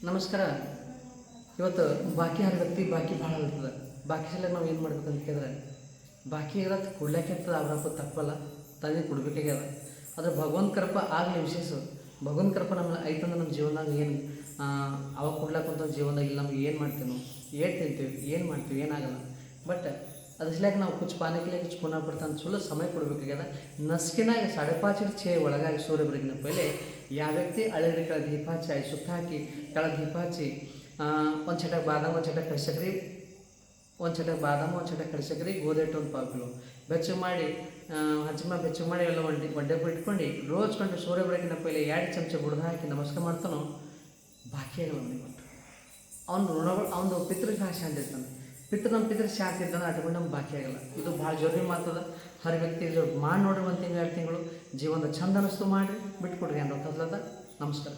ನಮಸ್ಕಾರ. ಇವತ್ತು ಬಾಕಿ ಹರ ವ್ಯಕ್ತಿ ಬಾಕಿ ಭಾಳ ಇರ್ತದೆ. ಬಾಕಿ ಸಲ ನಾವು ಏನು ಮಾಡ್ಬೇಕಂತ ಕೇಳಿದ್ರೆ, ಬಾಕಿ ಇರೋದು ಕೊಡ್ಲಿಕ್ಕೆ ಇರ್ತದೆ, ಅವ್ರಪ್ಪ ತಪ್ಪಲ್ಲ, ತಂದು ಕೊಡ್ಬೇಕಾಗ್ಯದ. ಆದರೆ ಭಗವಂತ ಕೃಪ ಆಗಲಿ ವಿಶೇಷ. ಭಗವಂತ ಕೃಪ ನಮ್ಮಲ್ಲಿ ಐತಂದ್ರೆ ನಮ್ಮ ಜೀವನದಾಗ ಏನು ಅವಾಗ ಕೊಡ್ಲಾಕಂತ ಜೀವನದಾಗ ಇಲ್ಲ, ನಮ್ಗೆ ಏನು ಮಾಡ್ತೀವಿ, ಏನು ತಿಂತೀವಿ, ಏನು ಮಾಡ್ತೀವಿ, ಏನಾಗಲ್ಲ. ಬಟ್ ಅದಕ್ಕೆ ನಾವು ಕುಚ್ ಪಾನಿ के लिए कुछ खोना पड़ता है, चलो समय ಕೊಡಬೇಕಾಗ್ಯದ. ನಸ್ಕಿನಾಗ 5.5 ಛೇ ಒಳಗಾಗಿ ಸೂರ್ಯ ಬೆಳಗಿನ ಪೈಲೆ ಯಾವ ವ್ಯಕ್ತಿ ಅಳೆದ ಕೆಳ ದೀಪ ಹಚ್ಚಿ ಸುತ್ತ ಹಾಕಿ ಕೆಳ ದೀಪ ಹಚ್ಚಿ ಒಂದು ಚಟಕ್ ಬಾದಾಮ್, ಒಂದು ಚಟಕ್ ಕಡಿಸಕ್ರಿ, ಒಂದು ಚಟಕ್ ಬಾದಾಮ್, ಒಂದು ಚಟಕ್ ಕಡಿಸಕ್ರಿ, ಗೋಧಿ ಹಿಟ್ಟು ಒಂದು 1 ಕಿಲೋ ಬೆಚ್ಚಗೆ ಮಾಡಿ ಬೆಚ್ಚಗೆ ಮಾಡಿ ಎಲ್ಲ ಒಡ್ಡೆ ಇಟ್ಕೊಂಡು ರೋಜ್ಕೊಂಡು ಸೂರ್ಯ ಬೆಳಗಿನ ಪೈಲೆ 2 ಚಮಚ ಬುಡ್ದು ಹಾಕಿ ನಮಸ್ಕಾರ ಮಾಡ್ತಾನೋ ಬಾಕಿಯಾಗಲ್ಲ ಅವನಿಗೆ. ಕೊಟ್ಟು ಅವ್ನ ಋಣಗಳು ಅವನು ಪಿತೃಗೆ ಶಾಂತಿ ಇರ್ತಾನೆ. ನಮ್ಮ ಪಿತೃ ಶಾಂತಿ ಇದ್ದಾನೆ, ಅಟ್ಕೊಂಡು ನಮ್ಗೆ ಬಾಕಿ ಆಗಲ್ಲ. ಇದು ಭಾಳ ಜೋರಿ ಮಾತದ. ಹರ ವ್ಯಕ್ತಿ ಮಾಡಿ ನೋಡ್ರಿ, 1 ತಿಂಗಳು 2 ತಿಂಗಳು ಜೀವನದ ಚಂದ ಅನ್ನಿಸ್ತು ಮಾಡಿರಿ, ಬಿಟ್ಕೊಡ್ರಿ. ಏನು ರೊಕ್ಕ ನಮಸ್ಕಾರ.